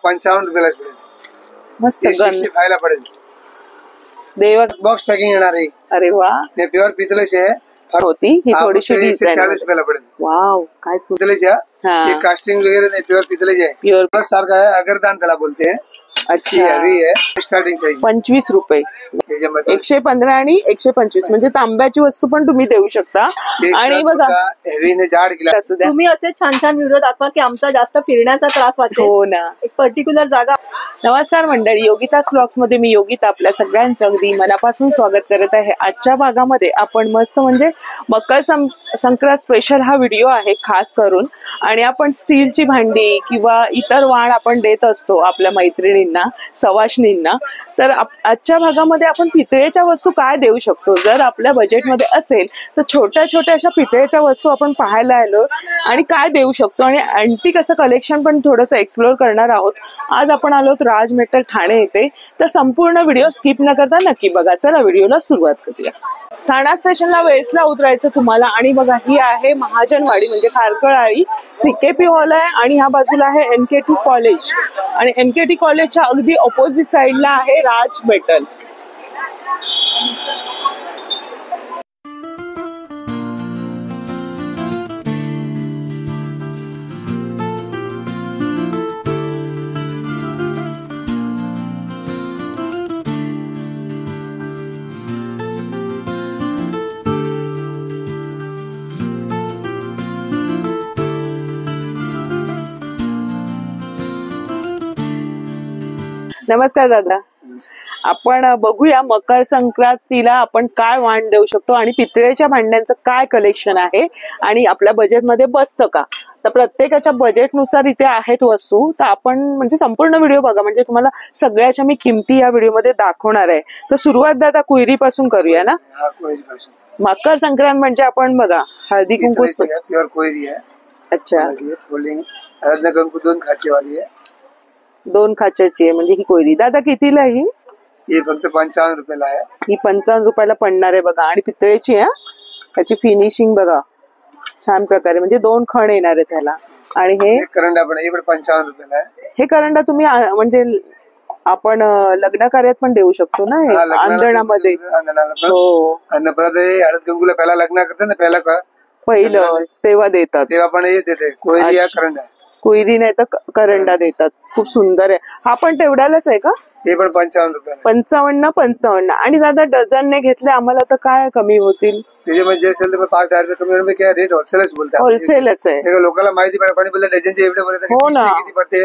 55 रुपयाला पडेल. मस्त 65 ला पडेल. देवा बॉक्स पॅकिंग येणार आहे. अरे वा, हे प्युअर पितळेची आहे. होती ही थोडीशी डिझाइन. 140 रुपयाला पडेल. वाव, काय पितळेची आहे. कास्टिंग वगैरे नाही, प्युअर पितळेची आहे. प्युअर सारखा आहे, अगरदान त्याला बोलते. अच्छा, हवी आहे. स्टार्टिंग साईज 25 रुपये. 115 आणि 125 म्हणजे तांब्याची वस्तू पण तुम्ही देऊ शकता. आणि बघा हेवीने जाड ग्लास. तुम्ही असे छान छान व्हिडिओ दाखवा की आमचा जास्त फिरण्याचा त्रास वाटतो. हो ना, एक पर्टिक्युलर जागा. नमस्कार मंडळी, योगिता व्लॉग्स मध्ये मी योगिता आपल्या सगळ्यांचं अगदी मनापासून स्वागत करत आहे. आजच्या भागामध्ये आपण मस्त म्हणजे मकर संक्रांत स्पेशल हा व्हिडिओ आहे खास करून. आणि आपण स्टीलची भांडी किंवा इतर वाण आपण देत असतो आपल्या मैत्रिणींना, सवाशणींना. तर आजच्या भागामध्ये आपण पितळेच्या वस्तू काय देऊ शकतो, जर आपल्या बजेटमध्ये असेल तर छोट्या छोट्या अशा पितळेच्या वस्तू आपण पाहायला आलो आणि काय देऊ शकतो. आणि अँटिक असं कलेक्शन पण थोडंसं एक्सप्लोर करणार आहोत. आज आपण आलो राज मेटल ठाणे येथे. तर संपूर्ण व्हिडिओ स्किप न करता नक्की बघा. चला व्हिडिओला सुरुवात करूया. ठाणा स्टेशनला वेळेसला उतरायचं तुम्हाला. आणि बघा ही आहे महाजनवाडी म्हणजे खारकळाळी. CKP हॉल आहे आणि ह्या बाजूला आहे NKT कॉलेज. आणि NKT कॉलेजच्या अगदी ऑपोजिट साइडला आहे राज मेटल. नमस्कार दादा, आपण बघूया मकर संक्रांतीला आपण काय वाण देऊ शकतो आणि पितळेच्या भांड्यांचं काय कलेक्शन आहे आणि आपल्या बजेटमध्ये बसतं का. तर प्रत्येकाच्या बजेटनुसार इथे आहेत वस्तू. तर आपण म्हणजे संपूर्ण व्हिडिओ बघा, म्हणजे तुम्हाला सगळ्याच्या मी किमती या व्हिडिओमध्ये दाखवणार आहे. तर सुरुवात दादा कुयरी पासून करूया ना. मकर संक्रांत म्हणजे आपण बघा हळदी कुंकू प्युअर कोयरी आहे. अच्छा, हळद कुंकू 2 खाचे वाली आहे. 2 खाच्याची आहे म्हणजे ही कोयरी. दादा कितीला आहे ही? फक्त 55 रुपयाला आहे. ही 55 रुपयाला पडणार आहे बघा. आणि पितळेची आहे. त्याची फिनिशिंग बघा छान प्रकारे, म्हणजे 2 खण येणार आहे त्याला. आणि हे करंडा पण 55 रुपयाला आहे. हे करंडा तुम्ही म्हणजे आपण लग्न कार्यात पण देऊ शकतो ना, हे आंधणामध्ये. हो, परत हळद कुंकूला पहिला लग्न करते ना, पहिलं तेव्हा देतात, तेव्हा पण हेच देते कोयरी या करंडा. कोयरी नाही तर करंडा देतात. खूप सुंदर आहे. हा पण तेवढ्यालाच आहे का? हे पण 55 रुपये. 55. आणि दादा डझनने घेतले आम्हाला तर काय कमी होतील? त्याच्यामध्ये असेल तर 5-10 रुपये कमी होईल. काय रेट होलसेलच बोलतात. होलसेलच आहे. लोकांना माहिती पडते डझनचे एवढे बोलतात. हो ना,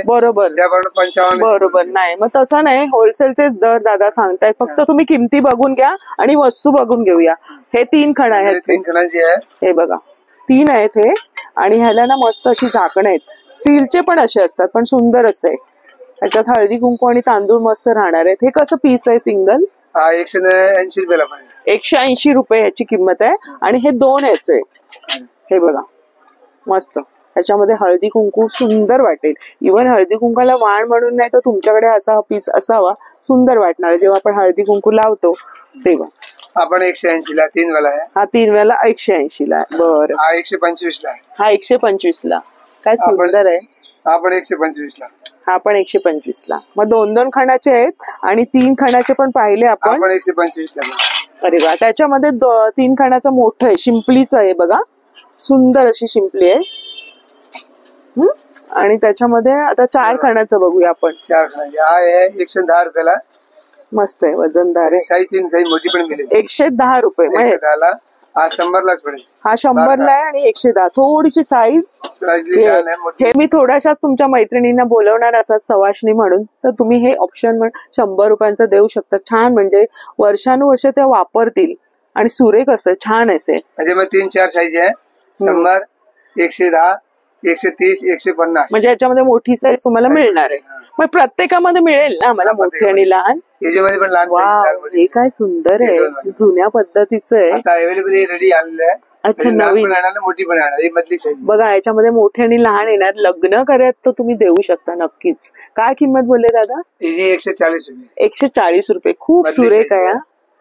बरोबर. त्याप्रमाणे 55. बरोबर. नाही मग तसं नाही, होलसेलचे दर दादा सांगताय. फक्त तुम्ही किमती बघून घ्या आणि वस्तू बघून घेऊया. हे 3 खण आहेत. 3 खणांची आहे. हे बघा 3 आहेत हे. आणि ह्याला ना मस्त अशी झाकणं आहेत. स्टीलचे पण असे असतात पण सुंदर असे. त्याच्यात हळदी कुंकू आणि तांदूळ मस्त राहणार आहेत. हे कसं पीस आहे सिंगल? 180 रुपयाला पडेल. 180 रुपये ह्याची किंमत आहे. आणि हे 2 ह्याचे. हे बघा मस्त. ह्याच्यामध्ये हळदी कुंकू सुंदर वाटेल. इव्हन हळदी कुंकाला वाण म्हणून नाही तर तुमच्याकडे असा पीस असावा, सुंदर वाटणार जेव्हा आपण हळदी कुंकू लावतो तेव्हा. आपण 180 ला 3 वाला आहे. हा 3 वेळेला 180 ला आहे. बरं. हा 125 ला आहे. हा 125 ला. काय सुंदर आहे. हा पण 125 ला. हा पण 125 ला. मग 2-2 खणाचे आहेत आणि 3 खणाचे पण पाहिले आपण. 125 ला. अरे वा, त्याच्यामध्ये 3 खणाचं मोठं आहे, शिंपलीचं आहे बघा. सुंदर अशी शिंपली आहे. आणि त्याच्यामध्ये आता 4 खणाचं बघूया आपण. 4 खणाचे. हा आहे 110 रुपयाला. मस्त आहे, वजनदार आहे. साईज 3 साईज मोठी पण मिळेल. 110 रुपये. 110 ला. हा 100 लाच पडेल. हा 100 ला आहे आणि 110. थोडीशी साईज. हे मी थोड्याशाच तुमच्या मैत्रिणींना बोलवणार असा सवाशणी म्हणून, तर तुम्ही हे ऑप्शन 100 रुपयांचं देऊ शकता. छान, म्हणजे वर्षानुवर्ष त्या वापरतील आणि सुरेख असं छान असेल. म्हणजे मग 3-4 साईज आहे. 100, 110, 130, 150. म्हणजे याच्यामध्ये मोठी साईज तुम्हाला मिळणार आहे. मग प्रत्येकामध्ये मिळेल ना मला, मोठी आणि लहान. याच्यामध्ये पण लहान. वाव, हे काय सुंदर आहे, जुन्या पद्धतीचं आहे. अवेलेबल रेडी आलेलं आहे. अच्छा, नवीन. मोठी पण येणार. मधली साईज बघा, याच्यामध्ये मोठे आणि लहान येणार. लग्न करत तर तुम्ही देऊ शकता नक्कीच. काय किंमत बोलले दादा? 140 रुपये. 140 रुपये. खूप सुरेख आहे.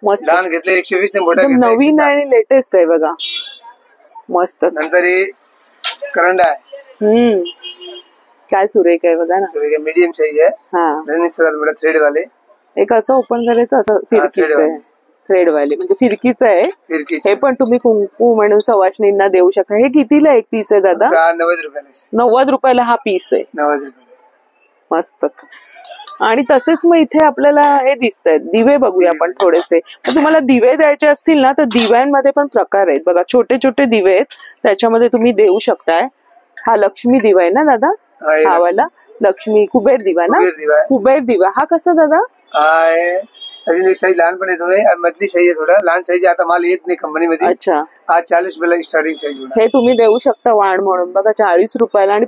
मस्त. लहान घेतले 120 ने, मोठा नवीन आणि लेटेस्ट आहे बघा. मस्त. नंतर करंडा आहे. काय सुरेख आहे बघा ना. मीडियम साइज है, हा रनिंग सर्वात मोठा थ्रेड वाले. एक असं ओपन करायचं, असं फिरकीचं आहे, थ्रेड वाले म्हणजे फिरकीचं आहे. फिरकीचे. हे पण तुम्ही कुंकू म्हणून सवाशणींना देऊ शकता. हे कितीला एक पीस आहे दादा? 90 रुपयाला. 90 रुपयाला हा पीस आहे. 90 रुपयाला. मस्तच. आणि तसेच मग इथे आपल्याला हे दिसत आहेत दिवे, बघूया आपण थोडेसे. तर तुम्हाला दिवे द्यायचे असतील ना तर दिव्यांमध्ये पण प्रकार आहेत बघा. छोटे छोटे दिवे आहेत, त्याच्यामध्ये तुम्ही देऊ शकताय. हा लक्ष्मी दिवा आहे ना दादा? हा वाला लक्ष्मी कुबेर दिवा ना? कुबेर दिवा. हा कसा दादा? अजून एक साईज लहान पण येतो, मधली साईज आहे, थोडा लहान साईज. आता माल येत नाही कंपनीमध्ये. अच्छा. आज 40 रुपयाला स्टार्टिंग साईज. हे तुम्ही देऊ शकता वाण म्हणून बघा, 40 रुपयाला. आणि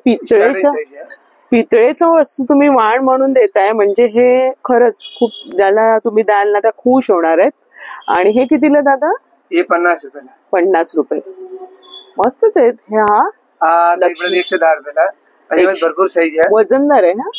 पितळेचं वस्तू तुम्ही वाण म्हणून देताय म्हणजे हे खरंच खूप, ज्याला तुम्ही द्याल ना त्या खुश होणार आहेत. आणि हे कितीला दादा? हे 50 रुपयाला. 50 रुपये. मस्तच आहेत हे. हा 110 रुपयाला. भरपूर साईज आहे, वजनदार आहे ना.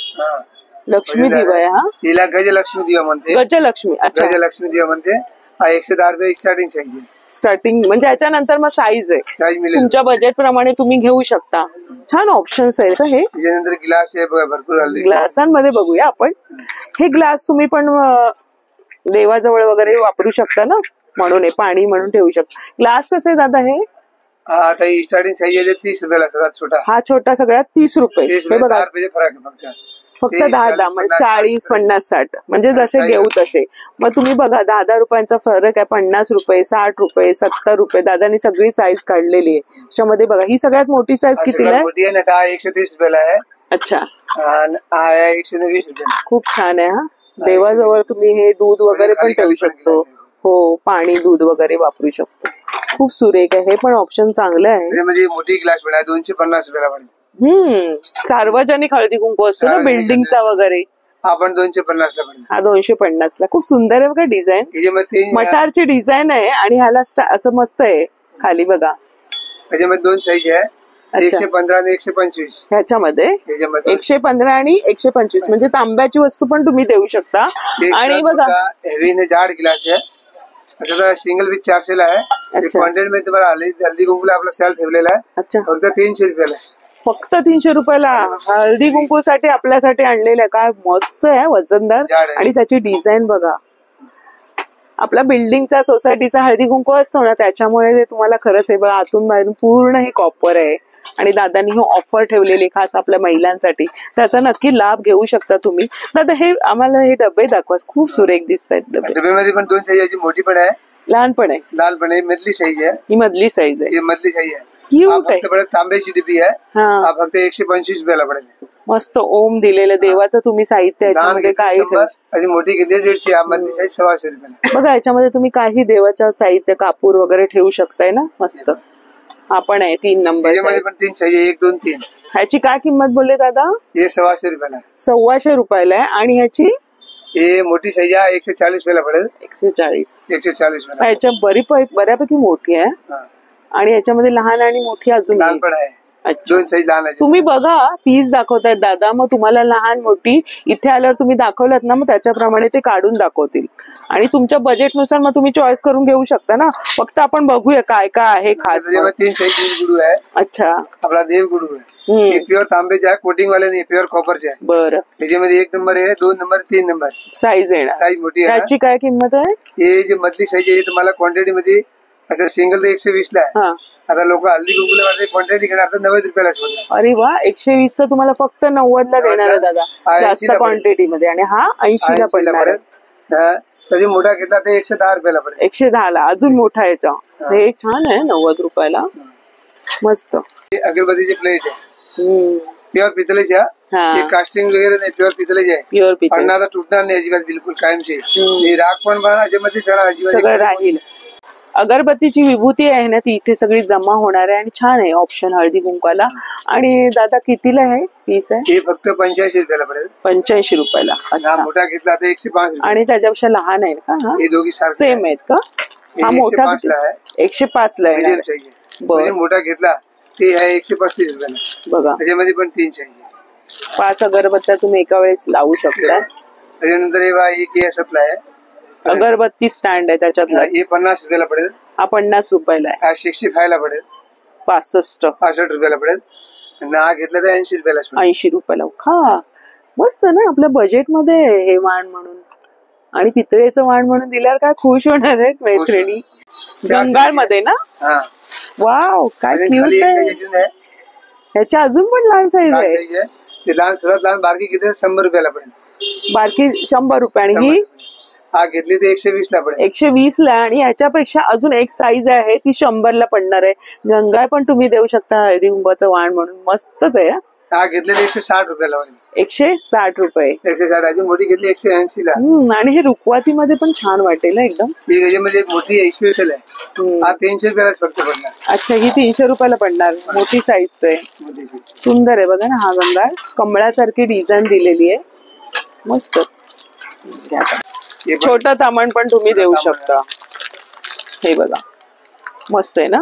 लक्ष्मी दिवा आहे हा. हिला गजलक्ष्मी दिवा म्हणते. गजलक्ष्मी. अच्छा, गजलक्ष्मी दिवा म्हणते. हा 110 रुपये स्टार्टिंग साईज आहे. स्टार्टिंग म्हणजे याच्यानंतर मग साईज आहे, साईज मिळेल तुमच्या बजेट प्रमाणे तुम्ही घेऊ शकता. छान ऑप्शन्स आहेत हे. त्याच्यानंतर ग्लास आहे बघा, भरपूर आले. ग्लासांमध्ये बघूया आपण. हे ग्लास तुम्ही पण देवाजवळ वगैरे वापरू शकता ना, म्हणून हे पाणी म्हणून ठेवू शकता. ग्लास कसे दादा हे? आता स्टार्टिंग साईज आहे 30 रुपयाला सर्वात छोटा. हा छोटा सगळ्यात 30 रुपये. हे बघा फरक आहे फक्त 10 म्हणजे 40, 50, 60 म्हणजे जसे घेऊ तसे. मग तुम्ही बघा 10 रुपयांचा फरक आहे. 50 रुपये, 60 रुपये, 70 रुपये. दादानी सगळी साईज काढलेली आहे त्याच्यामध्ये. बघा ही सगळ्यात मोठी साईज कितीला आहे? 130 रुपयाला आहे. अच्छा. 120 रुपयाला. खूप छान आहे. हा देवाजवळ तुम्ही हे दूध वगैरे पण ठेवू शकतो. हो, पाणी दूध वगैरे वापरू शकतो. खूप सुरेख आहे. हे पण ऑप्शन चांगलं आहे. मोठी ग्लास पण आहे, 250 रुपयाला पडेल. सार्वजनिक हळदी कुंकू असतो ना बिल्डिंगचा वगैरे, आपण 250 ला पडेल. हा 250 ला. खूप सुंदर आहे बघा डिझाईन, मटारची डिझाईन आहे. आणि ह्याला असं मस्त आहे खाली बघा. त्याच्यामध्ये 2 साईज आहे, 115 आणि 125. ह्याच्यामध्ये 115 आणि 125 म्हणजे तांब्याची वस्तू पण तुम्ही देऊ शकता. आणि बघा हेवी ने जाड ग्लास आहे. सिंगल विथ 400 ला आहे. क्वांटिटी मध्ये तुम्हाला हल्दी कुंकूला आपला सेल ठेवलेला आहे. अच्छा. फक्त 300 रुपयाला. फक्त 300 रुपयाला हळदी कुंकूसाठी आपल्यासाठी आणलेलं आहे. काय मस्त आहे, वजनदार. आणि त्याची डिझाईन बघा. आपला बिल्डिंगचा सोसायटीचा हळदी कुंकू असतो ना, त्याच्यामुळे ते तुम्हाला खरंच आहे बघा, आतून बाहेरून पूर्ण हे कॉपर आहे. आणि दादांनी ही ऑफर ठेवलेली खास आपल्या महिलांसाठी, त्याचा नक्की लाभ घेऊ शकता तुम्ही. दादा हे आम्हाला हे डबे दाखवा, खूप सुरेख दिसत आहेत डबे. डब्यामध्ये पण 2 साईज आहे, मोठी पण आहे, लहान पण आहे. लाल पण आहे, मधली साईज आहे. ही मधली साईज आहे. ही मधली साईज आहे. क्यूट आहे. तांब्याची डबी आहे. हा फक्त 125 रुपयाला पडेल. मस्त ओम दिलेलं देवाचं तुम्ही साहित्य याच्यामध्ये काही आणि मोठी घेतली 150. मधली साईज 125 रुपयाला. बघा याच्यामध्ये तुम्ही काही देवाचं साहित्य कापूर वगैरे ठेवू शकताय ना. मस्त. हा पण आहे 3 नंबर. पण 3 साईज, 1, 2, 3. ह्याची काय किंमत बोलले दादा? हे 125 रुपयाला. 125 रुपयाला आहे. आणि ह्याची हे मोठी साईज आहे, 140 रुपयाला पडेल. 140 ह्याच्या बऱ्यापैकी मोठी आहे. आणि याच्यामध्ये लहान आणि मोठी अजून लहान पण आहे. 2 साईज लहान आहे. तुम्ही बघा पीस दाखवतायत दादा, मग तुम्हाला लहान मोठी इथे आल्यावर तुम्ही दाखवलात ना, मग त्याच्याप्रमाणे ते काढून दाखवतील. आणि तुमच्या बजेटनुसार मग तुम्ही चॉईस करून घेऊ शकता ना. फक्त आपण बघूया काय काय आहे खास. 3 साईज गुडू आहे. अच्छा. आपला देव गुडू आहे. हे प्युअर तांबेचे आहे, कोटिंग वाले नाही, प्युअर कॉपरचे आहे. बरं. त्याच्यामध्ये 1 नंबर आहे, 2 नंबर, 3 नंबर साईज आहे. साईज मोठी आहे. याची काय किंमत आहे? हे जे मधली साईज आहे तुम्हाला क्वांटिटी मध्ये असं सिंगल तर 120 ला आहे. आता लोक हल्दी कुंकूला क्वांटिटी घेणार तर 90 रुपयाला. अरे वा, 120 तुम्हाला फक्त 90 ला देणार आहे दादा, जास्त क्वांटिटी मध्ये. आणि हा 80 ला पडणार आहे. तरी मोठा घेतला तर 110 रुपयाला पडेल. 110 ला अजून मोठा याचा. हे छान आहे 90 रुपयाला. मस्त. अगरबत्तीची प्लेट आहे, प्युअर पितळेच्या. कास्टिंग वगैरे नाही, प्युअर पितळेची आहे. प्युअर पितळ. आता तुटणार नाही अजिबात, बिलकुल कायमची. राग पण याच्यामध्ये सगळं राहील. अगरबत्तीची विभूती आहे ना ती इथे सगळी जमा होणार आहे. आणि छान आहे ऑप्शन हळदी कुंकाला. आणि दादा कितीला आहे पीस आहे? हे फक्त 85 रुपयाला पडेल. 85 रुपयाला. मोठा घेतला तर 105. आणि त्याच्यापेक्षा लहान आहेत का? हे दोघी सेम आहेत का? हा मोठा 105 ला आहे. बरं. मोठा घेतला ते आहे 135 रुपयाला. बघा त्याच्यामध्ये पण 3 साईज. 5 अगरबत्त्या तुम्ही एका वेळेस लावू शकता. त्याच्यानंतर हे सप्लाय आहे, अगरबत्ती स्टँड आहे त्याच्यातला. हे 50 रुपयाला पडेल. हा 50 रुपयाला आहे. हा 65 ला पडेल. 65 रुपयाला पडेल. आणि हा घेतला तर 80 रुपयाला पडेल. 80 रुपयाला. हा मस्त ना, आपल्या बजेट मध्ये आहे हे वाण म्हणून. आणि पितळेचं वाण म्हणून दिल्यावर काय खुश होणार आहेत मैत्रिणी. गंगाळ मध्ये ना. हा वाव काय आणि क्यूट खाली एक आहे. size अजून आहे. ह्याच्या अजून पण लहान साईज लहान आहे. size आहे. ते लहान सर्वात लहान बारकी घेतली तर 100 रुपयाला पडेल. बारकी 100 रुपये आणि ही हा घेतली तर 120 ला पडेल. 120 ला. आणि ह्याच्यापेक्षा अजून एक साईज आहे ती 100 ला पडणार आहे. गंगाळ पण तुम्ही देऊ शकता हळदी कुंभाचं वाण म्हणून. मस्तच आहे. हा घेतलेली 160 रुपयाला पडेल. 160 रुपये. 160. अजून मोठी घेतली 180 ला. आणि हे रुखवाती मध्ये पण छान वाटेल ना एकदम. ही त्याच्यामध्ये एक मोठी स्पेशल आहे. हा 300 रुपयालाच फक्त पडणार. अच्छा ही 300 रुपयाला पडणार. मोठी साईज आहे. मोठी size. सुंदर आहे बघा ना. हा गंगाळ कमळासारखी डिझाईन दिलेली आहे. मस्तच. हे पण छोटं तामण पण तुम्ही देऊ शकता. हे बघा मस्त आहे ना.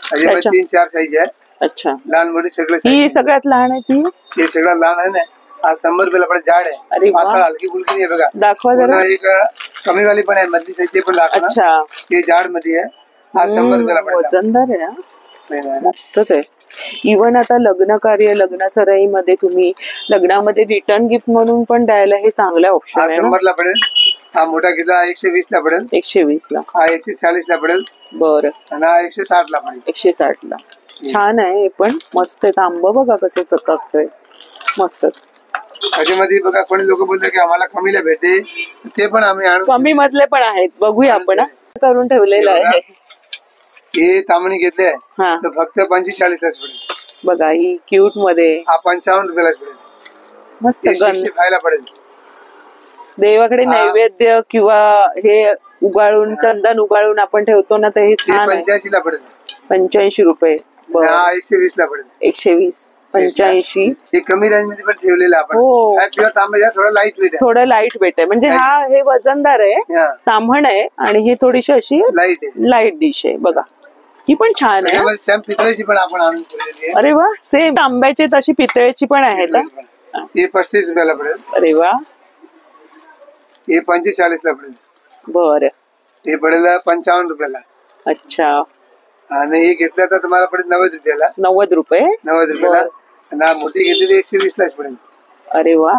त्याच्यामध्ये 3-4 साईज आहे. अच्छा लहान मोठी सगळं ही size. सगळ्यात लहान आहे ती. हे सगळं लहान आहे ना. हा 100 रुपयाला पडेल. जाड अरे आहे. वा. पातळ हलकी फुलकी आहे बघा. दाखवा पुन्हा जरा. एक कमी वाली पण आहे मधली साईज ते पण दाखवा. अच्छा हे जाड मध्ये आहे. हा 100 रुपयाला पडेल. वजनदार आहे हा. नाही. मस्तच आहे. इव्हन आता लग्न कार्य लग्न सराईमध्ये तुम्ही लग्नामध्ये रिटर्न गिफ्ट म्हणून पण द्यायला हे चांगलं ऑप्शन हा आहे ना. 100 ला पडेल. हा मोठा घेतला 120 ला पडेल. 120 ला. हा 140 ला पडेल. बरं. आणि हा 160 ला पडेल. 160 ला. छान आहे हे पण. मस्त आहे. तांब बघा कसं चकाकतंय. मस्तच. त्याच्यामध्ये बघा कोणी लोक बोलतात की आम्हाला कमीला भेटते ते पण आम्ही आणून कमी मधले पण आहेत. बघूया आपण हा. करून ठेवलेलं आहे. हे तांबणी घेतले हा तर फक्त 45-40 लाच पडेल. बघा ही क्यूट मध्ये. हा 55 रुपयालाच पडेल. मस्त हे गंध. 65 ला पडेल. देवाकडे नैवेद्य किंवा हे उगाळून चंदन उगाळून आपण ठेवतो ना तर हे हे छान आहे. 85 ला पडेल. 85 रुपये. आणि हा 120 ला पडेल. 120 85. हे कमी रेंज मध्ये पण ठेवलेलं आपण. हो. हा प्युअर तांबे थोडा लाईट वेट आहे. थोडं लाईट वेट आहे म्हणजे हा हे वजनदार आहे. हा तांबण आहे आणि ही थोडीशी अशी लाईट आहे. लाईट डिश आहे. बघा ही पण छान आहे. त्याच्यामध्ये सेम पितळेची पण आपण आणून ठेवलेली आहे. अरे वा. सेम तांब्याची तशी पितळेची पण आहे ना. हे 35 रुपयाला पडेल. अरे वा. हे 45-40 ला पडेल. बर. हे पडेल 55 रुपयाला. अच्छा आणि हे घेतलं तर तुम्हाला पडेल 90 रुपयाला. 90 रुपये. 90 रुपयाला. आणि हा मोठी घेतलेली 120 लाच पडेल. अरे वा.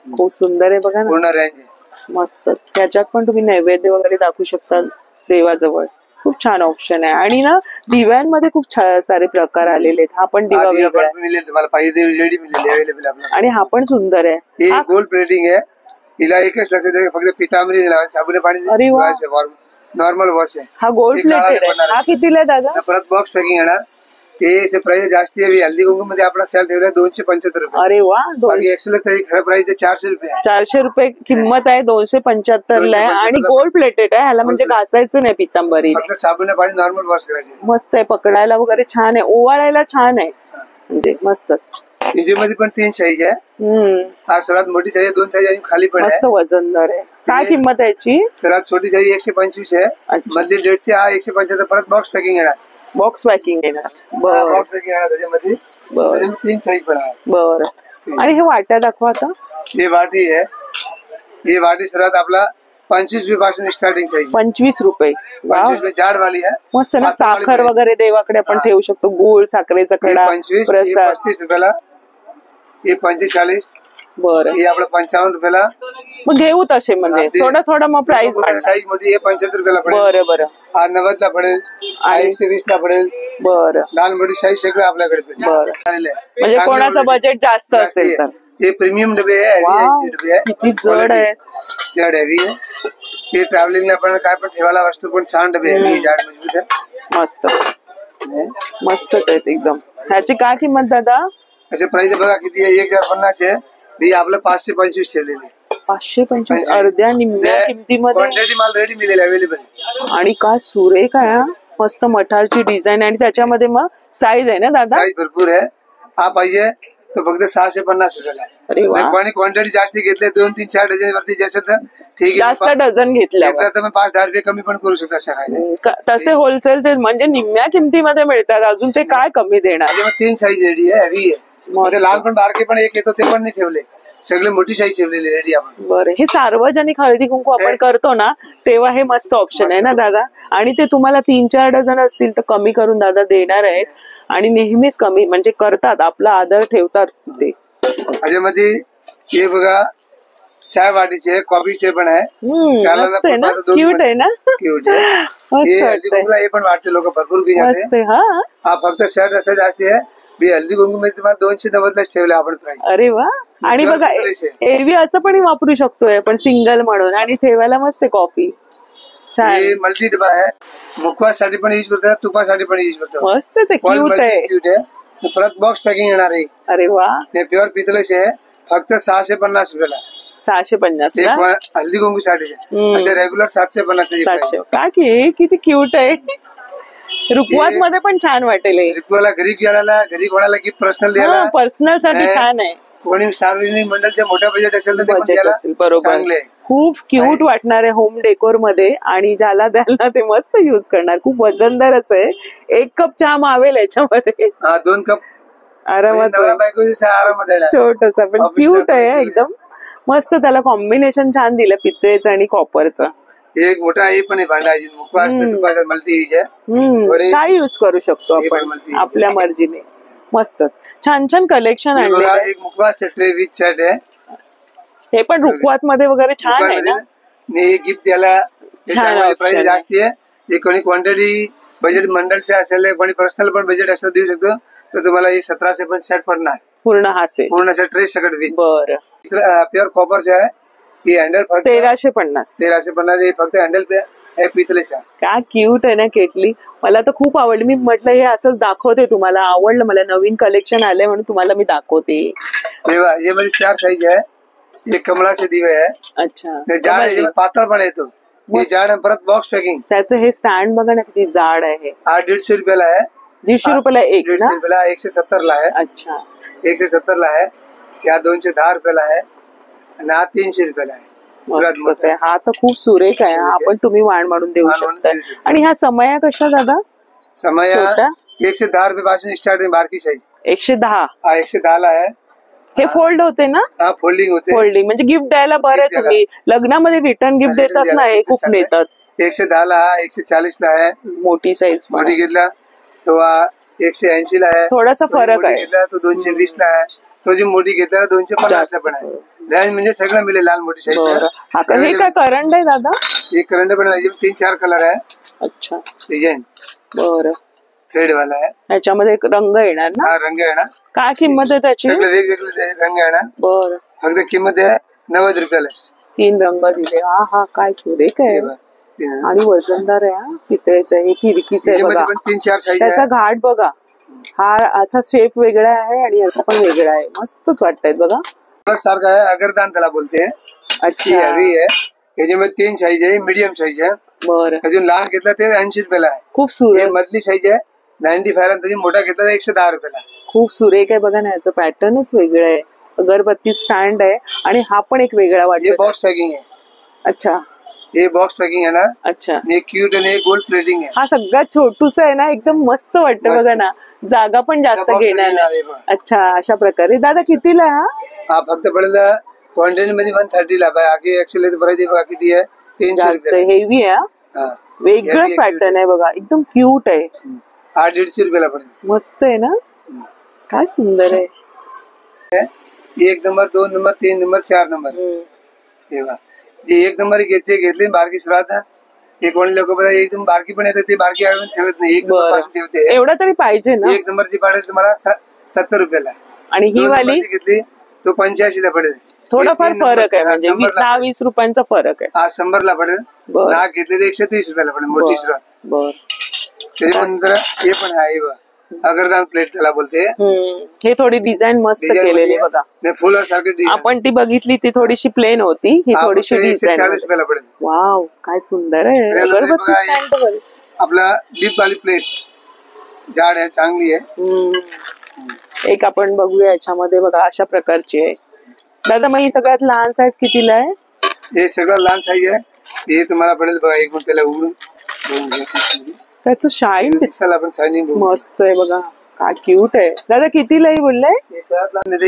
खूप सुंदर आहे बघा ना. पूर्ण रेंज आहे. मस्त. त्याच्यात पण तुम्ही नैवेद्य वगैरे दाखवू शकता देवाजवळ. खूप छान ऑप्शन आहे. आणि ना दिव्यांमध्ये खूप सारे प्रकार आलेले आहेत. हा पण दिवा आधी वेगळा आहे. आपण मिळेल तुम्हाला पाहिजे रेडी मिळेल अवेलेबल आपल्याला. आणि हा पण सुंदर आहे. हे हा- गोल्ड प्लेटिंग आहे. हिला एकच लक्षात आहे फक्त पितांबरी साबुने अरे वा. पाणी नॉर्मल वॉश आहे. हा गोल्ड हे काळा प्लेटेड आहे. बनणार हा कितीला आहे दादा. आता परत बॉक्स पॅकिंग येणार. हे प्राइस जास्ती आहे. हल्दी कुंकू मध्ये आपला सेल ठेवला 275 रुपये. अरे वा. बाकी एक्सेल तरी खरं प्राइस 400 रुपये आहे. 400 रुपये किंमत आहे. 275 ला आहे. आणि 275 गोल्ड प्लेटेड आहे. ह्याला म्हणजे घासायचं नाही पितांबरी. फक्त साबुने पाणी नॉर्मल वॉश करायचे. मस्त आहे. पकडायला वगैरे छान आहे. ओवाळायला छान आहे म्हणजे मस्तच. याच्यामध्ये पण 3 साईज आहे. हा सर्वात मोठी साईज आहे. 2 साईज अजून खाली पण मस्त आहे. वजनदार आहे. काय हे- किंमत आहे याची. सर्वात छोटी साईज 125 आहे. अच्छा. मधली 150 हा 175. परत बॉक्स पॅकिंग येणार. बॉक्स पॅकिंग आहे ना. बर बॉक्स पॅकिंग येणार त्याच्यामध्ये. बर 3 साईज पण आहे. बर. आणि हे वाट्या दाखवा आता. ही वाटी आहे. ही वाटी सर्वात आपला 25 रुपये पासून स्टार्टिंग साईज. 25 रुपये. वाव. 25 रुपये जाड वाली आहे. मस्त ना. पातळ वाली साखर पण आहे. वगैरे देवाकडे आपण हा. ठेवू शकतो. गुळ साखरेचा हे कडा 25, हे प्रसाद. 35 रुपयाला. हे 45. बरं. हे आपलं 55 रुपयाला. मग घेऊ तसे म्हणजे हा, ते- थोडं थोडं मग प्राइस साईज मोठी हे 75 रुपयाला पडेल. बरं बरं हा 90 ला पडेल. हा आणि- 120 ला पडेल. बरं. लहान मोठी साईज सगळं आपल्याकडे भेटेल. बरं. चांगलं आहे. म्हणजे चांगलं कोणाचं quality. बजेट जास्त जास्ती असेल तर. आहे. हे प्रीमियम डबे आहे. वाव. heavy डबे आहे. किती जड Quality. आहे. जड हेवी आहे. हे ट्रॅव्हलिंगला पण काय पण ठेवायला वस्तू पण छान डबे आहे. जाड मजबूत आहे. मस्त हे. मस्तच आहेत एकदम. ह्याची काय किंमत दादा. असे प्राइस बघा किती आहे. 1050 आहे. हे आपलं 525 ठेवलेले. 525 अर्ध्या निम्म्या किमतीमध्ये. क्वांटिटी माल रेडी मिळेल अवेलेबल. आणि काय सुरेख आहे हा. मस्त मठारची डिझाईन आणि त्याच्यामध्ये मग साईज आहे ना दादा. साईज भरपूर आहे. हा पाहिजे तर फक्त 650 रुपयाला. अरे वा. कोणी क्वांटिटी जास्त घेतले 2-3-4 डझन वरती जास्त तर ठीक आहे. जास्त डझन घेतल्यावर घेतला तर मग 5-10 रुपये कमी पण करू शकता अशा काय. तसे होलसेल ते म्हणजे निम्म्या किमतीमध्ये मिळतात. अजून ते काय कमी देणार. 3 साईज रेडी आहे. हेवी आहे. म्हणजे लहान पण बारके पण एक येतो ते पण नाही ठेवले. सगळे मोठी साईज ठेवलेली रेडी आपण. बरं. हे सार्वजनिक हळदी कुंकू आपण करतो ना तेव्हा हे मस्त ऑप्शन आहे ना दादा. आणि ते तुम्हाला 3-4 डझन असतील तर कमी करून दादा देणार आहेत. आणि नेहमीच कमी म्हणजे करतात, आपला आदर ठेवतात ते. त्याच्यामध्ये हे बघा चाय वाटीचे कॉफीचे पण आहे. मस्त आहे ना, क्यूट आहे ना, क्यूट आहे. मस्त वाटतंय. हे पण वाटते लोक भरपूर घेतात. मस्त आहे. हा फक्त शर्ट असं जास्ती आहे. मी हल्दी कुंकू मध्ये तुम्हाला 290लाच ठेवले आपण प्राइस. अरे वा. आणि बघा एरवी असं पण वापरू शकतोय आपण सिंगल म्हणून, आणि ठेवायला मस्त आहे कॉफी. हे मल्टी डबा आहे. मुखवासाठी पण यूज करतात, तुपासाठी पण यूज करतात. मस्त आहे, क्यूट आहे. परत बॉक्स पॅकिंग येणार आहे. अरे वा. हे प्युअर पितळेचे आहे. फक्त 650 रुपयाला. 650 हल्दी कुंकू साठी असे रेग्युलर 750. 700 का की किती क्यूट आहे. रुकवात मध्ये पण छान वाटेल. रुकवाला घरी घ्यायला, घरी कोणाला गिफ्ट पर्सनल द्यायला, पर्सनल साठी छान आहे. कोणी सार्वजनिक मंडळाच्या मोठ्या बजेट असेल तर बजेट असेल, बरोबर. खूप क्यूट वाटणार आहे होम डेकोर मध्ये, आणि ज्याला द्यायला ते मस्त युज करणार. खूप वजनदारच आहे. 1 कप चहा मावेल याच्यामध्ये. 2 कप आरामात, छोटस पण क्यूट आहे एकदम मस्त. त्याला कॉम्बिनेशन छान दिलं पितळेचं आणि कॉपरचं. एक मोठा हे पण आहे भांडा, मल्टी काय युज करू शकतो आपण आपल्या मर्जीने. मस्त छान छान कलेक्शन आणले. एक मुखवास ट्रे विथ सेट आहे. हे पण रुकवात मध्ये वगैरे छान आहे ना. गिफ्ट द्यायला प्राइस जास्त आहे. कोणी क्वांटिटी बजेट मंडळचे असेल, कोणी पर्सनल पण बजेट असं देऊ शकतो. तर तुम्हाला 1700 पण सेट पडणार पूर्ण. हा सेट पूर्ण ट्रे सकट विथ. बरं. प्युअर कॉपरचे आहे. ही हँडल 1350. हे फक्त हँडल पितळेचे. काय क्यूट आहे ना केटली. मला तर खूप आवडली. मी म्हटलं हे असंच दाखवते तुम्हाला. आवडलं मला. नवीन कलेक्शन आलंय म्हणून तुम्हाला मी दाखवते. हे मध्ये 4 साईज आहे. एक कमळाचे दिवे आहे. अच्छा. जाड पातळ पण येतो. हे जाड परत बॉक्स पॅकिंग. त्याचं हे स्टँड बघा ना किती जाड आहे. हा 150 रुपयाला आहे. 150 रुपयाला एक. 150 रुपयाला 170 ला आहे. अच्छा. 170 ला आहे. या 210 रुपयाला आहे. आणि हा 300 रुपयाला आहे. हा तर खूप सुरेख आहे. हा पण तुम्ही वाण म्हणून देऊ शकता. आणि ह्या समया कशा दादा? समया 110 रुपये पासून स्टार्ट आहे. बारकी साईज 110. हा 110 ला आहे. हे फोल्ड होते ना? हा फोल्डिंग होते. फोल्डिंग म्हणजे गिफ्ट द्यायला बरं आहे. तुम्ही लग्नामध्ये रिटर्न गिफ्ट देतात ना, हे खूप नेतात. 110 ला 140 ला आहे. मोठी साईज मोठी घेतला तो 180 ला आहे. थोडासा फरक आहे. घेतला तो 220 ला आहे. तो जी मोठी घेतला 250 ला पण आहे. रेंज म्हणजे सगळं मिळेल. लहान मोठी साईज. हे काय करंट आहे दादा? हे करंट पण 3-4 कलर आहे. अच्छा. डिझाईन बरं. थ्रेड वाला आहे. याच्यामध्ये रंग येणार ना? हा रंग येणार. काय किंमत आहे त्याची? वेगवेगळे रंग येणार. बरं. फक्त किंमत आहे 90 रुपयाला. 3 रंग दिले. हा काय सुरेख आहे. आणि वजनदार आहे. पितळेचं आहे. फिरकीचं आहे बघा. 3-4 साईज. त्याचा घाट बघा. हा असा शेप वेगळा आहे आणि याचा पण वेगळा आहे. मस्तच वाटतंय बघा. सारखा आहे. अगरदान त्याला बोलते. अच्छा. हॅवी आहे. याच्यामध्ये 3 साईज आहे. मीडियम साईज आहे. बरं. अजून लहान घेतला ते 80 रुपयाला आहे. खूप सुरेख. मधली साईज आहे 95 ला. तरी मोठा घेतला तर 110 रुपयाला. खूप सुरेख आहे बघा ना. याचं पॅटर्नच वेगळं आहे. अगरबत्ती स्टँड आहे आणि हा पण एक वेगळा वाटतो. बॉक्स पॅकिंग आहे. अच्छा. हे बॉक्स पॅकिंग आहे ना. अच्छा. हे क्यूट आणि गोल्ड प्लेटिंग आहे. हा सगळ्यात छोटूसा आहे ना. एकदम मस्त वाटतं बघा ना. जागा पण जास्त घेणार नाही. अच्छा. अशा प्रकारे. दादा कितीला हा फक्त पडेल क्वांटिटी मध्ये 130 ला. बाकी ऍक्च्युअली बाकी ती आहे 300 हेवी आहे. वेगळंच पॅटर्न आहे बघा. एकदम क्यूट आहे. हा 150 रुपयाला पडेल. मस्त आहे ना. काय सुंदर आहे. 1 नंबर 2 नंबर 3 नंबर 4 नंबर. जे 1 नंबर घेतली बारकी सुरुवात. हे कोणी लोक एकदम बारकी पण येते. ती बारकी ठेवत नाही. 1 नंबर पासून ठेवते. एवढा तरी पाहिजे ना. 1 नंबरची पडेल तुम्हाला 70 रुपयाला. आणि ही वाली घेतली तो 85 ला पडेल. थोडाफार फरक आहे. म्हणजे 10-20 रुपयांचा फरक आहे. हा 100 ला पडेल. नाक घेतले तर 130 रुपयाला पडेल. मोठी सुरुवात. बर. त्याच्यानंतर हे पण आहे अगरदान प्लेट त्याला बोलते. हे थोडी डिझाईन मस्त केलेली बघा. फुलं सारखी. आपण ती बघितली ती थोडीशी प्लेन होती. ही थोडीशी डिझाईन. 140 रुपयाला पडेल. वाव काय सुंदर आहे. अगरबत्ती स्टँड. आपला डीप वाली प्लेट जाड आहे. चांगली आहे. एक आपण बघूया याच्यामध्ये बघा. अशा प्रकारची आहे. दादा मग ही सगळ्यात लहान साईज कितीला आहे? हे सगळं लहान साईज आहे. हे तुम्हाला पडेल बघा 1 रुपयाला उघडून. त्याचं शाईन आपण शायनिंग मस्त आहे बघा. काय क्यूट आहे. दादा कितीला बोललाय?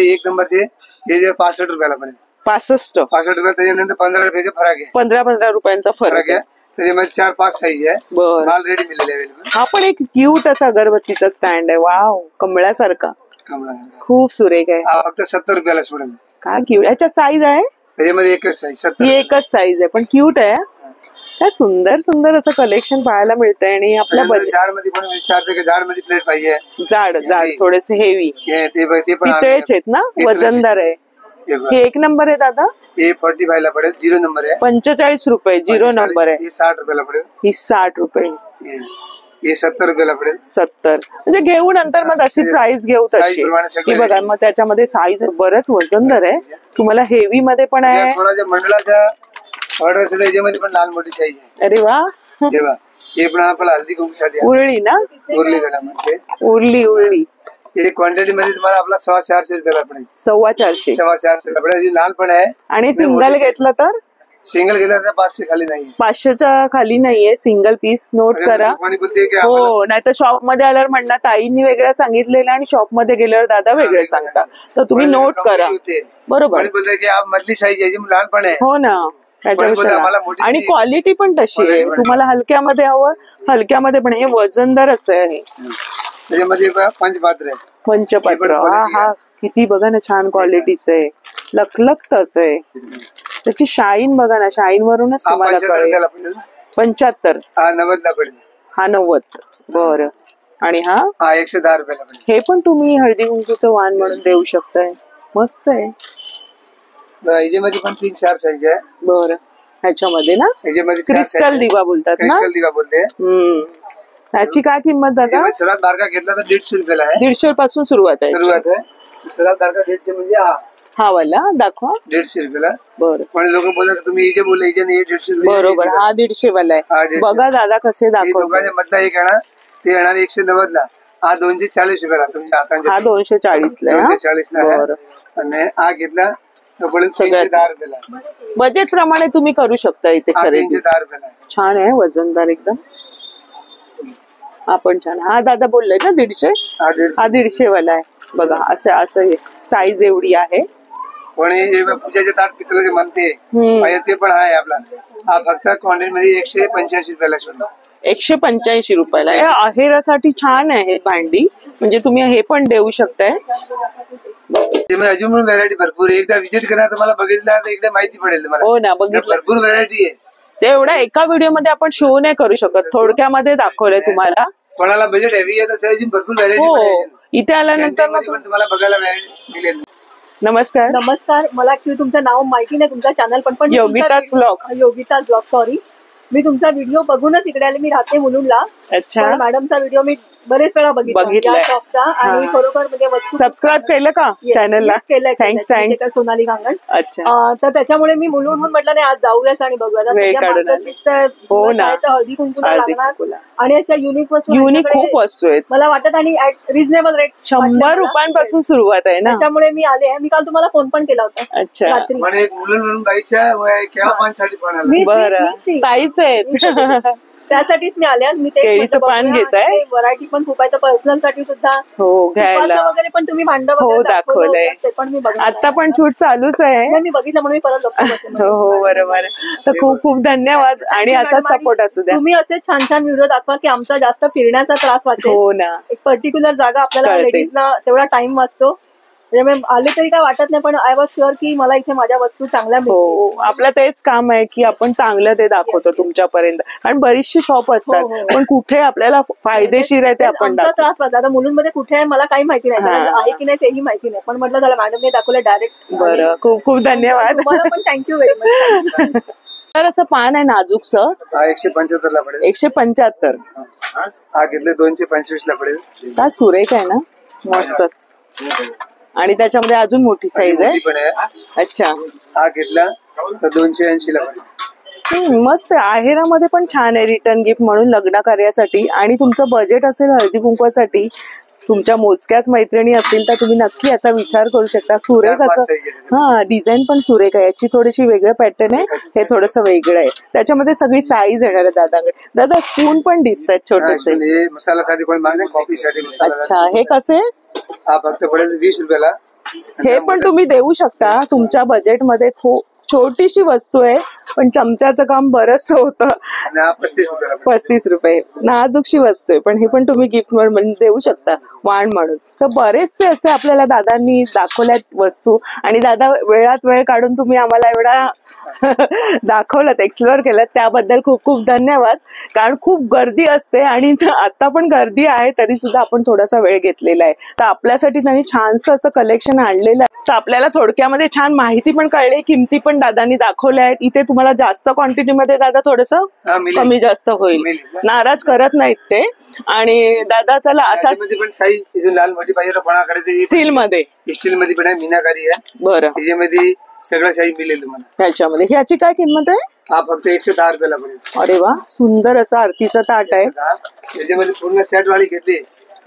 1 नंबरचे हे 65 रुपयाला पडेल. 65 रुपये. त्याच्यानंतर 15 रुपयाचा फरक आहे. 15 रुपयांचा फरक आहे. त्याच्यामध्ये 4-5 साईज आहे. बर, माल रेडी मिळेल अवेलेबल. हा पण एक क्यूट असा अगरबत्तीचा स्टँड आहे. वाव, कमळासारखा कमळा खूप सुरेख आहे. हा फक्त 70 रुपयाला सोडेल. काय क्यूट, याच्या साईज आहे? त्याच्यामध्ये एकच साईज 70. ही एकच साईज आहे पण क्यूट आहे. काय सुंदर सुंदर असं कलेक्शन पाहायला मिळतंय. आणि आपल्या बजेट झाड मध्ये पण विचारते की झाड मध्ये प्लेट पाहिजे. जाड थोडेसे हेवी ते पण पितळेच आहेत ना, वजनदार आहे. हे 1 नंबर आहे दादा. हे 45 ला पडेल. 0 नंबर आहे. 45 रुपये 0 नंबर आहे. हे 60 रुपयाला पडेल. ही 60 रुपये. हे 70 रुपयाला पडेल. 70 म्हणजे घेऊ नंतर मग अशी प्राइस घेऊ तशी. ही बघा मग त्याच्यामध्ये साईज बरंच वजनदार आहे. तुम्हाला हेवी मध्ये पण आहे. थोडाच्या मंडळाच्या ऑर्डर असेल याच्यामध्ये पण लहान मोठी साईज आहे. अरे वा, तेव्हा हे पण आपल्याला हल्दी कुंकूसाठी उरली ना, उरली त्याला म्हणते. उरली हे क्वांटिटी मध्ये तुम्हाला आपला 450 रुपयाला पडेल. 450 450 पडेल. लहान पण आहे. आणि सिंगल घेतलं तर सिंगल घेतला तर 500 खाली नाही. 500च्या खाली नाहीये सिंगल पीस. नोट करा. कोणी बोलते की हो, नाही तर शॉप मध्ये आल्यावर म्हणणार ताईंनी वेगळं सांगितलेलं आणि शॉप मध्ये गेल्यावर दादा वेगळे सांगता. तर तुम्ही नोट करा. बरोबर. कोणी बोलते की मधली साईज आहे लहान पण आहे. हो ना, त्याच्यापेक्षा. आणि क्वालिटी पण तशी आहे. तुम्हाला हलक्यामध्ये हवं, हलक्यामध्ये पण. हे वजनदार असं आहे. त्याच्यामध्ये पंचपात्र आहे. पंचपात्र. हा किती बघा ना, छान क्वालिटीचं आहे. लखलखत असं आहे. त्याची शाईन बघा ना, शाईन वरूनच तुम्हाला कळेल. 75. हा 90 ला पडेल. हा 90. बरं. आणि हा 110 रुपयाला पडेल. हे पण तुम्ही हळदी कुंकूचं वाण म्हणून देऊ शकताय. मस्त आहे. याच्यामध्ये पण 3-4 साईज आहे. बरं. ह्याच्यामध्ये ना याच्यामध्ये क्रिस्टल दिवा बोलतात ना. क्रिस्टल दिवा बोलते. ह्याची काय किंमत दादा? सर्वात बारका घेतला तर 150 रुपयाला आहे. 150 पासून सुरुवात आहे. सर्वात बारका 150 म्हणजे हा वाला दाखवा. 150 रुपयाला. बरं. पण लोक बोलतात तुम्ही इथे बोलले इथे 150 रुपये. बरोबर. हा 150 वाला आहे. बघा दादा कसे दाखवतात. दोघांच्या मधला एक येणार ते येणार 190 ला. हा 240 रुपयाला तुमच्या हातांच्या. हा 240 ला. 240 ला. आणि हा घेतला तर पडेल 310 रुपयाला. बजेट प्रमाणे तुम्ही करू शकता इथे खरेदी. 310 रुपयाला. छान आहे, वजनदार एकदम. आपण छान. हा दादा बोललाय ना 150. हा 150 वाला आहे. बघा असं हे साईज एवढी आहे. कोणी पूजाचे ताट पितळाचे म्हणते ते पण आहे आपला. हा फक्त क्वांटिटी मध्ये 185 रुपयाला शोधा. 185 रुपयाला. आहेरासाठी छान आहे भांडी. म्हणजे तुम्ही हे पण देऊ शकताय. अजून पण व्हरायटी भरपूर. एकदा व्हिजिट करा तर मला बघितलं तर एकदा माहिती पडेल. हो ना, बघितलं. भरपूर व्हरायटी आहे. ते एवढ्या एका व्हिडिओ मध्ये आपण शो नाही करू शकत. थोडक्यामध्ये दाखवलंय तुम्हाला. कोणाला बजेट हेवी आहे तर भरपूर व्हरायटी. हो, इथे आल्यानंतर तुम्हाला बघायला व्हरायटी मिळेल. नमस्कार. मला ऍक्च्युली तुमचं नाव माहिती नाही, तुमचा चॅनल पण योगिताज ब्लॉग. सॉरी, मी तुमचा व्हिडिओ बघूनच इकडे आले. मी राहते मुलुंडला. अच्छा. मॅडमचा व्हिडिओ मी बरेच वेळा बघितला शॉपचा. आणि खरोखर म्हणजे वस्तू सबस्क्राईब केलं का चॅनलला? थँक्स. सोनाली गांगण. अच्छा. तर त्याच्यामुळे मी मुलुंडहून म्हटलं नाही आज जाऊयाच आणि बघूया. हो ना, हळदी कुंकूला लागणार आणि अशा युनिक खूप वस्तू आहेत. मला वाटत. आणि रिझनेबल रेट 100 रुपयांपासून सुरुवात आहे ना. त्याच्यामुळे मी आले. मी काल तुम्हाला फोन पण केला होता. अच्छा. मुलं बाईच्या केव्हा पण बरं, ताईच आहेत. त्यासाठीच मी आले. मी ते केळीचं पान घेताय. व्हरायटी पण खूप आहे. पर्सनल साठी सुद्धा घ्यायला वगैरे पण तुम्ही भांड दाखवलंय. ते पण मी बघा. आता पण शूट चालूच आहे. मी बघितलं म्हणून मी परत हो बरोबर. तर खूप खूप धन्यवाद. आणि असा सपोर्ट असू द्या. तुम्ही असे छान छान व्हिडिओ दाखवा की आमचा जास्त फिरण्याचा त्रास वाचेल. हो ना. एक पर्टिक्युलर जागा आपल्याला लेडीजना तेवढा टाइम वाचतो. म्हणजे आले तरी काय वाटत नाही. पण आय वॉज शुअर की मला इथे माझ्या वस्तू चांगल्या मिळतील. आपलं तेच काम आहे की आपण चांगलं ते दाखवतो तुमच्यापर्यंत. कारण बरीचशी शॉप असतात पण कुठे आपल्याला फायदेशीर आहे ते आपण त्रास वाटला. आता मुलुंडमध्ये कुठे आहे मला काही माहिती नाही, आहे की नाही तेही माहिती नाही. पण म्हटलं झालं मॅडमने दाखवलं डायरेक्ट. बरं, खूप खूप धन्यवाद. तुम्हाला पण थँक्यू व्हेरी मच. तर असं पान आहे नाजूकसं. 175 ला पडेल. 175. हा घेतले 225 ला पडेल. का सुरेख आहे ना, मस्तच. आणि त्याच्यामध्ये अजून मोठी साईज आहे. अच्छा. हा घेतला तर 280 ला पडेल. मस्त आहे. आहेरामध्ये पण छान आहे रिटर्न गिफ्ट म्हणून लग्न कार्यासाठी. आणि तुमचं बजेट असेल हळदी कुंकवासाठी, तुमच्या मोजक्याच मैत्रिणी असतील तर तुम्ही नक्की याचा विचार करू शकता. सुरेख असं. डिझाईन पण सुरेख आहे. याची थोडीशी वेगळं पॅटर्न आहे. हे थोडस वेगळं आहे. त्याच्यामध्ये सगळी साईज येणार आहे दादाकडे. दादा स्पून पण दिसत आहेत छोटेसे. मसाल्यासाठी पण मागणे, कॉफीसाठी. अच्छा. हे कसे? हा फक्त पडेल 20 रुपयाला. हे पण तुम्ही देऊ शकता तुमच्या बजेटमध्ये. छोटीशी वस्तू आहे पण चमच्याचं काम बरंच होतं. आणि हा 35 रुपयाला पडेल. 35 रुपये नाजूकशी वस्तू आहे, पण हे पण तुम्ही गिफ्ट म्हणून देऊ शकता, वाण म्हणून. तर बरेचसे असे आपल्याला दादांनी दाखवल्यात वस्तू, आणि दादा वेळात वेळ काढून तुम्ही आम्हाला एवढा दाखवलं, एक्सप्लोअर केलं, त्याबद्दल खूप खूप धन्यवाद. कारण खूप गर्दी असते आणि आता पण गर्दी आहे, तरी सुद्धा आपण थोडासा वेळ घेतलेला आहे. तर आपल्यासाठी त्यांनी छानसं असं कलेक्शन आणलेलं आहे. तर आपल्याला थोडक्यामध्ये छान माहिती पण कळली, किमती पण दादांनी दाखवल्या आहेत. इथे तुम्हाला जास्त क्वांटिटीमध्ये दादा थोडस हा, मिळेल. कमी जास्त होईल, मिळेल. नाराज करत नाहीत ते. आणि दादा चला असा त्याच्यामध्ये पण साईज जो लाल मोठी पाहिजे कोणाकडे स्टील मध्ये, स्टील मध्ये पण आहे, मीनाकारी आहे. बरं, त्याच्यामध्ये सगळं साईज मिळेल तुम्हाला. त्याच्यामध्ये ह्याची काय किंमत आहे? हा फक्त 110 रुपयाला पडेल. अरे वा, सुंदर असं आरतीचं ताट आहे. त्याच्यामध्ये पूर्ण सेट वाली घेतली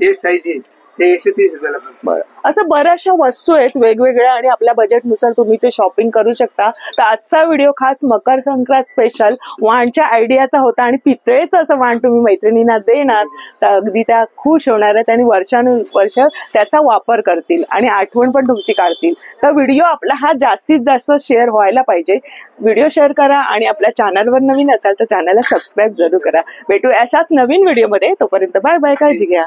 हे साईज आहे, ते 130 रुपयाला पडेल. बरं, असं बऱ्याचशा वस्तू आहेत वेगवेगळ्या, आणि आपल्या बजेटनुसार तुम्ही ते शॉपिंग करू शकता. तर आजचा व्हिडिओ खास मकर संक्रांत स्पेशल वाणच्या आयडियाचा होता, आणि पितळेचं असं वाण तुम्ही मैत्रिणींना देणार तर अगदी त्या खुश होणार आहेत आणि वर्षानुवर्ष त्याचा वापर करतील आणि आठवण पण तुमची काढतील. तर व्हिडिओ आपला हा जास्तीत जास्त शेअर व्हायला पाहिजे. व्हिडिओ शेअर करा, आणि आपल्या चॅनलवर नवीन असाल तर चॅनलला सबस्क्राईब जरूर करा. भेटू अशाच नवीन व्हिडिओमध्ये, तोपर्यंत बाय बाय, काळजी घ्या.